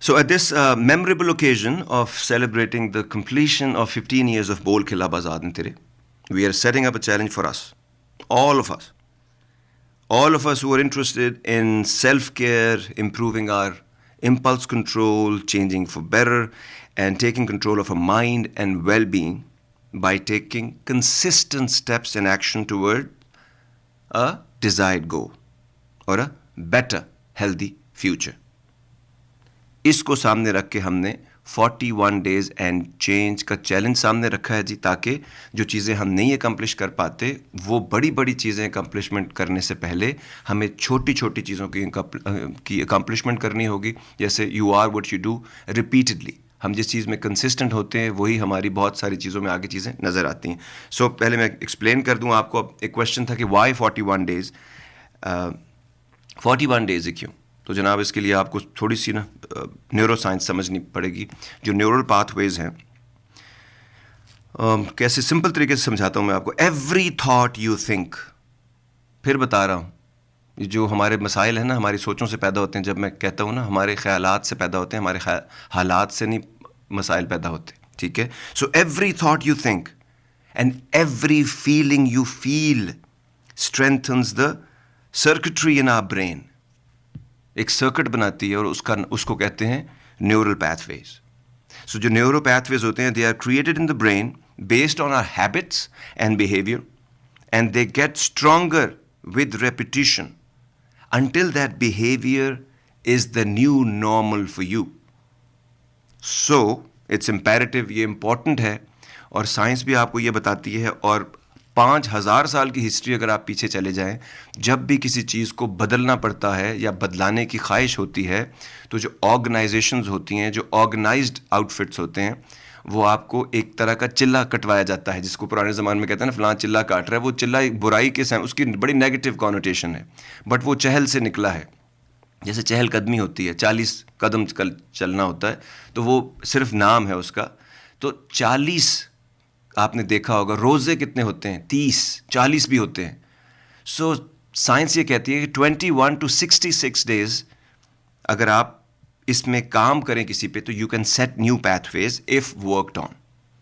So at this memorable occasion of celebrating the completion of 15 years of Bol Khila Bazaar in Tere, we are setting up a challenge for us, all of us. All of us who are interested in self-care, improving our impulse control, changing for better, and taking control of our mind and well-being by taking consistent steps in action toward a desired goal or a better, healthy future. इसको सामने रख के हमने 41 days and change का challenge सामने रखा है जी, ताकि जो चीज़ें हम नहीं अकम्प्लिश कर पाते वो बड़ी बड़ी चीज़ें अकम्प्लिशमेंट करने से पहले हमें छोटी छोटी चीज़ों की अकम्प्लिशमेंट करनी होगी. जैसे you are what you do repeatedly, हम जिस चीज़ में कंसिस्टेंट होते हैं वही हमारी बहुत सारी चीज़ों में आगे चीज़ें नज़र आती हैं. सो पहले मैं एक्सप्लेन कर दूँ आपको. एक क्वेश्चन था कि वाई 41 डेज, 41 डेज क्यों. तो जनाब इसके लिए आपको थोड़ी सी ना न्यूरो साइंस समझनी पड़ेगी. जो न्यूरल पाथवेज हैं, कैसे सिंपल तरीके से समझाता हूँ मैं आपको. एवरी थॉट यू थिंक, फिर बता रहा हूँ, जो हमारे मसाइल हैं ना हमारी सोचों से पैदा होते हैं. जब मैं कहता हूँ ना हमारे ख्यालात से पैदा होते हैं, हमारे हालात से नहीं मसाइल पैदा होते. ठीक है. So every thought you think and every feeling you feel strengthens the circuitry in our brain. एक सर्किट बनाती है और उसको कहते हैं न्यूरल पैथवेज. सो जो न्यूरो पैथवेज होते हैं, they are created in the brain based on our habits and behaviour, and they get stronger with repetition until that behavior is the new normal for you. So it's imperative, ये important है, और science भी आपको ये बताती है. और 5000 साल की हिस्ट्री अगर आप पीछे चले जाएं, जब भी किसी चीज़ को बदलना पड़ता है या बदलाने की ख्वाहिश होती है, तो जो ऑर्गेनाइजेशंस होती हैं, जो ऑर्गेनाइज्ड आउटफिट्स होते हैं, वो आपको एक तरह का चिल्ला कटवाया जाता है, जिसको पुराने ज़माने में कहते हैं ना फलां चिल्ला काट रहा है. वो चिल्ला एक बुराई के साथ, उसकी बड़ी नेगेटिव कॉनोटेशन है, बट वो चहल से निकला है. जैसे चहलकदमी होती है, 40 कदम चलना होता है, तो वो सिर्फ नाम है उसका. तो 40 आपने देखा होगा, रोज़े कितने होते हैं? 30, 40 भी होते हैं. सो साइंस ये कहती है कि 21 to 66 डेज अगर आप इसमें काम करें किसी पे, तो you can set new pathways if worked on.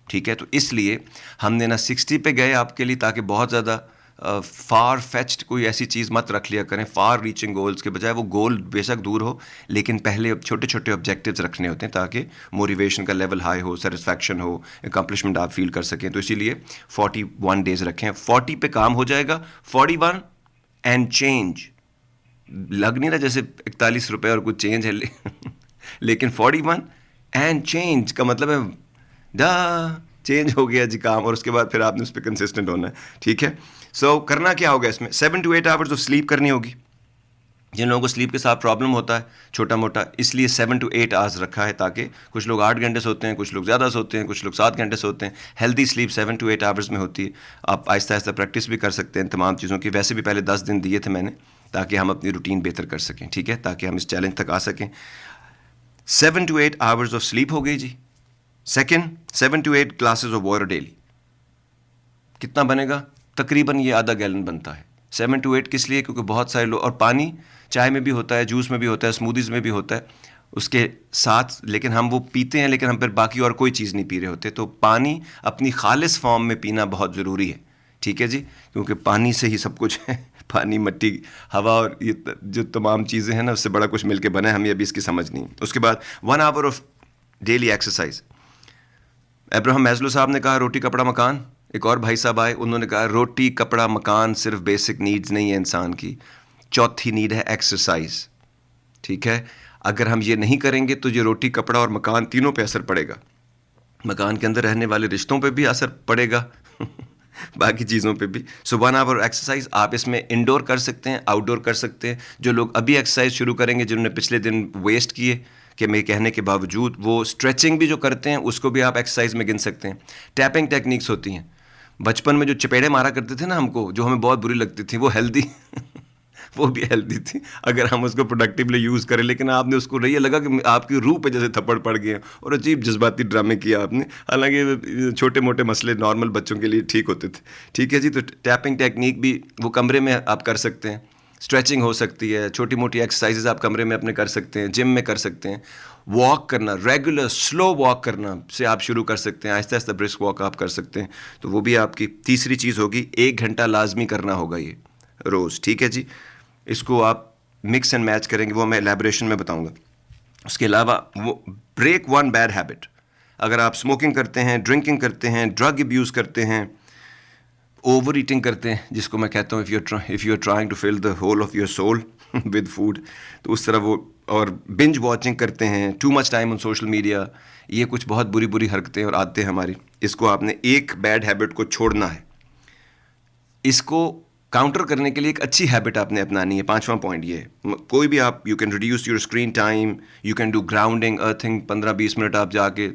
ठीक है. तो इसलिए हमने ना 60 पे गए आपके लिए, ताकि बहुत ज़्यादा फार फेच्ड कोई ऐसी चीज़ मत रख लिया करें. फार रीचिंग गोल्स के बजाय वो गोल बेशक दूर हो, लेकिन पहले छोटे छोटे ऑब्जेक्टिव्स रखने होते हैं, ताकि मोटिवेशन का लेवल हाई हो, सेटिस्फैक्शन हो, अकम्पलिशमेंट आप फील कर सकें. तो इसीलिए 41 डेज रखें. 40 पे काम हो जाएगा. 41 एंड चेंज, लग नहीं रहा जैसे 41 रुपये और कुछ चेंज है, लेकिन 41 एंड चेंज का मतलब है दा चेंज हो गया जी काम, और उसके बाद फिर आपने उस पर कंसिस्टेंट होना है. ठीक है. सो करना क्या होगा इसमें? 7 to 8 आवर्स ऑफ स्लीप करनी होगी. जिन लोगों को स्लीप के साथ प्रॉब्लम होता है छोटा मोटा, इसलिए 7 to 8 आवर्स रखा है, ताकि कुछ लोग 8 घंटे सोते हैं, कुछ लोग ज़्यादा सोते हैं, कुछ लोग 7 घंटे सोते हैं. हेल्दी स्लीप 7 to 8 आवर्स में होती है. आप आहिस्ता आहिस्ता प्रैक्टिस भी कर सकते हैं तमाम चीज़ों की. वैसे भी पहले 10 दिन दिए थे मैंने, ताकि हम अपनी रूटीन बेहतर कर सकें. ठीक है. ताकि हम इस चैलेंज तक आ सकें. 7 to 8 आवर्स ऑफ स्लीप हो गई जी. Second, 7 to 8 glasses of water daily. कितना बनेगा? तकरीबन ये आधा गैलन बनता है. 7 to 8 किस लिए? क्योंकि बहुत सारे लोग, और पानी चाय में भी होता है, जूस में भी होता है, स्मूदीज़ में भी होता है उसके साथ, लेकिन हम वो पीते हैं, लेकिन हम फिर बाकी और कोई चीज़ नहीं पी रहे होते. तो पानी अपनी खालिस फॉर्म में पीना बहुत ज़रूरी है. ठीक है जी. क्योंकि पानी से ही सब कुछ है. पानी, मिट्टी, हवा और ये जो तमाम चीज़ें हैं ना, उससे बड़ा कुछ मिलके बना है. हमें अभी इसकी समझ नहीं. उसके बाद 1 hour of daily exercise. Abraham Maslow साहब ने कहा रोटी कपड़ा मकान. एक और भाई साहब आए, उन्होंने कहा रोटी कपड़ा मकान सिर्फ बेसिक नीड्स नहीं है इंसान की, चौथी नीड है एक्सरसाइज. ठीक है. अगर हम ये नहीं करेंगे तो ये रोटी कपड़ा और मकान तीनों पे असर पड़ेगा. मकान के अंदर रहने वाले रिश्तों पे भी असर पड़ेगा बाकी चीज़ों पे भी. सो 1 आवर एक्सरसाइज आप इसमें इंडोर कर सकते हैं, आउटडोर कर सकते हैं. जो लोग अभी एक्सरसाइज शुरू करेंगे, जिन्होंने पिछले दिन वेस्ट किए कि मेरे कहने के बावजूद, वो स्ट्रेचिंग भी जो करते हैं उसको भी आप एक्सरसाइज में गिन सकते हैं. टैपिंग टेक्निक्स होती हैं. बचपन में जो चपेड़े मारा करते थे ना हमको, जो हमें बहुत बुरी लगती थी, वो हेल्दी वो भी हेल्दी थी अगर हम उसको प्रोडक्टिवली यूज़ करें. लेकिन आपने उसको ये लगा कि आपकी रूह पे जैसे थप्पड़ पड़ गए और अजीब जज्बाती ड्रामे किया आपने. हालांकि छोटे मोटे मसले नॉर्मल बच्चों के लिए ठीक होते थे. ठीक है जी. तो टैपिंग टेक्निक भी वो कमरे में आप कर सकते हैं. स्ट्रेचिंग हो सकती है, छोटी मोटी एक्सरसाइजेज आप कमरे में अपने कर सकते हैं, जिम में कर सकते हैं. वॉक करना, रेगुलर स्लो वॉक करना से आप शुरू कर सकते हैं, आहिस्ता आहिस्ता ब्रिस्क वॉक आप कर सकते हैं। तो वो भी आपकी तीसरी चीज़ होगी। 1 घंटा लाजमी करना होगा ये रोज़, ठीक है जी। इसको आप मिक्स एंड मैच करेंगे, वो मैं एलैबोरेशन में बताऊंगा। उसके अलावा वो ब्रेक वन बैड हैबिट। अगर आप स्मोकिंग करते हैं, ड्रिंकिंग करते हैं, ड्रग अब्यूज़ करते हैं, ओवर ईटिंग करते हैं, जिसको मैं कहता हूँ if you are trying to fill the hole of your soul with food, तो उस तरह वो, और बिंज वॉचिंग करते हैं, too much time on social media, ये कुछ बहुत बुरी बुरी हरकतें और आदतें हमारी, इसको आपने एक बैड हैबिट को छोड़ना है। इसको काउंटर करने के लिए एक अच्छी हैबिट आपने अपनानी है। 5वां पॉइंट ये है, कोई भी आप, you can reduce your screen time, you can do grounding, earthing. 15-20 minute आप जाके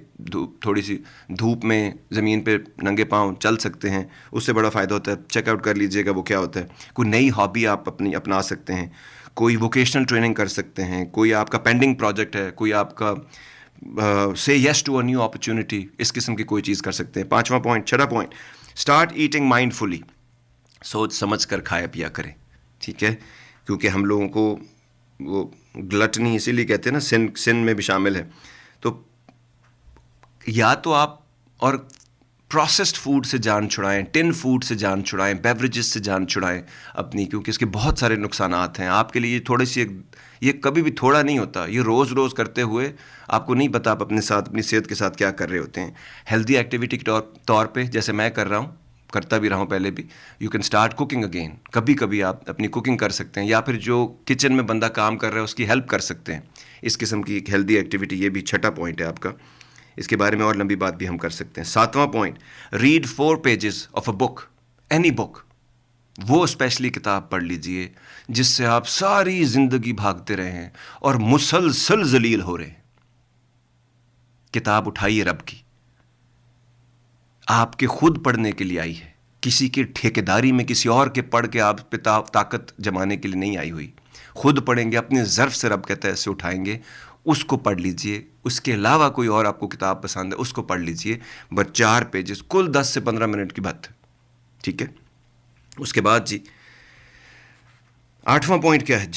थोड़ी सी धूप में ज़मीन पे नंगे पाँव चल सकते हैं, उससे बड़ा फ़ायदा होता है। चेकआउट कर लीजिएगा वो क्या होता है। कोई नई हॉबी आप अपनी अपना सकते हैं, कोई वोकेशनल ट्रेनिंग कर सकते हैं, कोई आपका पेंडिंग प्रोजेक्ट है, कोई आपका से yes to a new opportunity, इस किस्म की कोई चीज़ कर सकते हैं। 5वां पॉइंट, 6वां पॉइंट, स्टार्ट ईटिंग माइंडफुली। सोच समझ कर खाया पिया करें, ठीक है, क्योंकि हम लोगों को वो ग्लटनी इसीलिए कहते हैं ना, सिन में भी शामिल है। तो या तो आप और प्रोसेस्ड फूड से जान छुड़ाएं, टिन फूड से जान छुड़ाएं, बेवरेजेस से जान छुड़ाएं अपनी, क्योंकि इसके बहुत सारे नुकसानात हैं आपके लिए। थोड़ी सी ये कभी भी थोड़ा नहीं होता, ये रोज़ रोज़ करते हुए आपको नहीं पता आप अपने साथ, अपनी सेहत के साथ क्या कर रहे होते हैं। हेल्दी एक्टिविटी के तौर पे, जैसे मैं कर रहा हूँ, करता भी रहा हूँ पहले भी, you can start cooking again. कभी कभी आप अपनी कुकिंग कर सकते हैं, या फिर जो किचन में बंदा काम कर रहा है उसकी हेल्प कर सकते हैं। इस किस्म की एक हेल्दी एक्टिविटी, ये भी 6वां पॉइंट है आपका। इसके बारे में और लंबी बात भी हम कर सकते हैं। 7वां point, read 4 pages of a book, any book. वो स्पेशली किताब पढ़ लीजिए जिससे आप सारी ज़िंदगी भागते रहे हैं और मुसलसल जलील हो रहे हैं। किताब उठाइए रब की, आपके खुद पढ़ने के लिए आई है, किसी की ठेकेदारी में किसी और के पढ़ के आप पे ताकत जमाने के लिए नहीं आई हुई। खुद पढ़ेंगे, अपने ज़र्फ से रब कहता है ऐसे उठाएंगे, उसको पढ़ लीजिए। उसके अलावा कोई और आपको किताब पसंद है उसको पढ़ लीजिए, बस 4 पेजेस, कुल 10 से 15 मिनट की बात है, ठीक है। उसके बाद जी 8वां पॉइंट क्या है?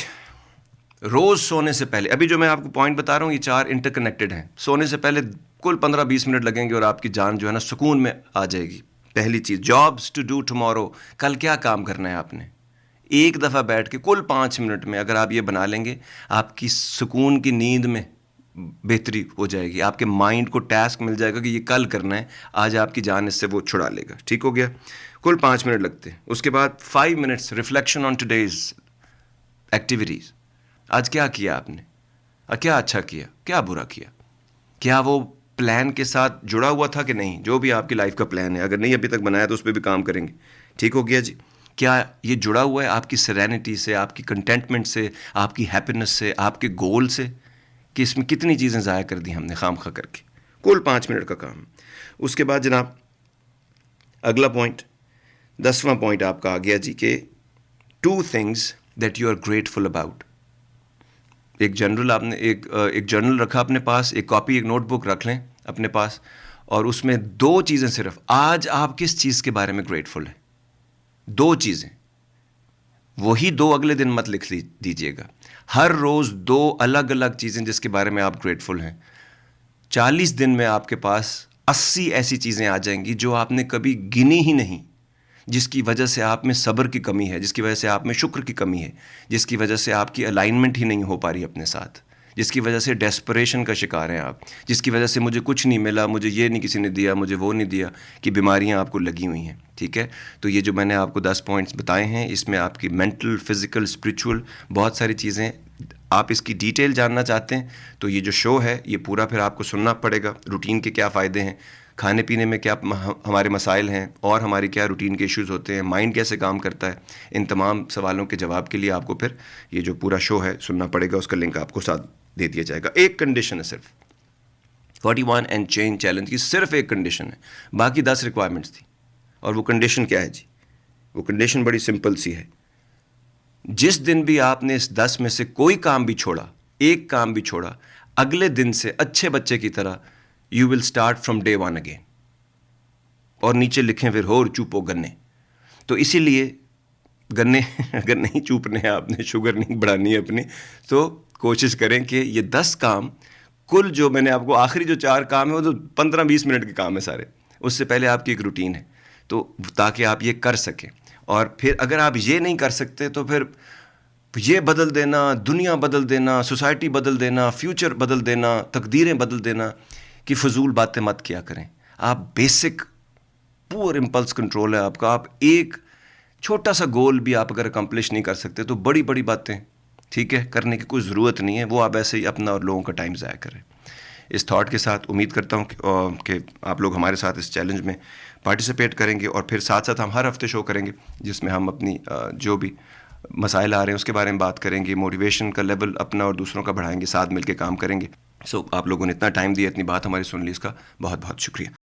रोज़ सोने से पहले, अभी जो मैं आपको पॉइंट बता रहा हूँ ये 4 इंटरकनेक्टेड हैं। सोने से पहले कुल 15-20 मिनट लगेंगे और आपकी जान जो है ना सुकून में आ जाएगी। पहली चीज़, जॉब्स टू डू टुमारो, कल क्या काम करना है आपने, एक दफ़ा बैठ के कुल 5 मिनट में अगर आप ये बना लेंगे, आपकी सुकून की नींद में बेहतरी हो जाएगी। आपके माइंड को टास्क मिल जाएगा कि ये कल करना है, आज आपकी जान इससे वो छुड़ा लेगा, ठीक हो गया। कुल 5 मिनट लगते हैं। उसके बाद 5 minutes reflection on today's activities. आज क्या किया आपने, क्या अच्छा किया, क्या बुरा किया, क्या वो प्लान के साथ जुड़ा हुआ था कि नहीं, जो भी आपकी लाइफ का प्लान है, अगर नहीं अभी तक बनाया तो उस पर भी काम करेंगे, ठीक हो गया जी। क्या ये जुड़ा हुआ है आपकी सेरेनिटी से, आपकी कंटेंटमेंट से, आपकी हैप्पीनेस से, आपके गोल से, कि इसमें कितनी चीज़ें ज़ाया कर दी हमने खाम खा करके। कुल 5 मिनट का काम। उसके बाद जनाब अगला पॉइंट, 10वां पॉइंट आपका आ गया जी कि 2 things that you are grateful about. एक जनरल आपने एक जर्नल रखा अपने पास, एक कॉपी, एक नोटबुक रख लें अपने पास, और उसमें 2 चीज़ें सिर्फ, आज आप किस चीज़ के बारे में ग्रेटफुल हैं, 2 चीज़ें, वही 2 अगले दिन मत लिख दीजिएगा। हर रोज़ 2 अलग अलग चीज़ें जिसके बारे में आप ग्रेटफुल हैं। 40 दिन में आपके पास 80 ऐसी चीज़ें आ जाएंगी जो आपने कभी गिनी ही नहीं, जिसकी वजह से आप में सब्र की कमी है, जिसकी वजह से आप में शुक्र की कमी है, जिसकी वजह से आपकी अलाइनमेंट ही नहीं हो पा रही अपने साथ, जिसकी वजह से डेस्परेशन का शिकार हैं आप, जिसकी वजह से मुझे कुछ नहीं मिला, मुझे ये नहीं किसी ने दिया, मुझे वो नहीं दिया, कि बीमारियां आपको लगी हुई हैं, ठीक है। तो ये जो मैंने आपको 10 पॉइंट्स बताए हैं, इसमें आपकी मेंटल, फिज़िकल, स्पिरिचुअल बहुत सारी चीज़ें, आप इसकी डिटेल जानना चाहते हैं तो ये जो शो है ये पूरा फिर आपको सुनना पड़ेगा। रूटीन के क्या फ़ायदे हैं, खाने पीने में क्या हमारे मसाइल हैं, और हमारी क्या रूटीन के इश्यूज़ होते हैं, माइंड कैसे काम करता है, इन तमाम सवालों के जवाब के लिए आपको फिर ये जो पूरा शो है सुनना पड़ेगा। उसका लिंक आपको साथ दे दिया जाएगा। एक कंडीशन है सिर्फ, 41 एंड चेंज चैलेंज की सिर्फ एक कंडीशन है, बाकी 10 रिक्वायरमेंट्स थी। और वो कंडीशन क्या है जी? वो कंडीशन बड़ी सिंपल सी है। जिस दिन भी आपने इस 10 में से कोई काम भी छोड़ा, एक काम भी छोड़ा, अगले दिन से अच्छे बच्चे की तरह you will start from day 1 again. और नीचे लिखें फिर हो चूपो गन्ने। तो इसीलिए गन्ने अगर नहीं चूपने हैं आपने, शुगर नहीं बढ़ानी है अपनी, तो कोशिश करें कि ये 10 काम कुल जो मैंने आपको आखिरी जो 4 काम है वो तो 15-20 मिनट के काम है सारे। उससे पहले आपकी एक रूटीन है, तो ताकि आप ये कर सकें। और फिर अगर आप ये नहीं कर सकते तो फिर ये बदल देना, दुनिया बदल देना, सोसाइटी बदल देना, फ्यूचर बदल देना, तकदीरें बदल देना कि फ़जूल बातें मत किया करें। आप बेसिक पुअर इम्पल्स कंट्रोल है आपका। आप एक छोटा सा गोल भी आप अगर अकम्प्लिश नहीं कर सकते तो बड़ी बड़ी बातें, ठीक है, करने की कोई ज़रूरत नहीं है। वो आप ऐसे ही अपना और लोगों का टाइम ज़ाया करें। इस थॉट के साथ उम्मीद करता हूँ कि आप लोग हमारे साथ इस चैलेंज में पार्टिसिपेट करेंगे, और फिर साथ साथ हम हर हफ्ते शो करेंगे जिसमें हम अपनी जो भी मसाइल आ रहे हैं उसके बारे में बात करेंगे, मोटिवेशन का लेवल अपना और दूसरों का बढ़ाएंगे, साथ मिलकर काम करेंगे। सो आप लोगों ने इतना टाइम दिया, इतनी बात हमारी सुन ली, इसका बहुत बहुत शुक्रिया।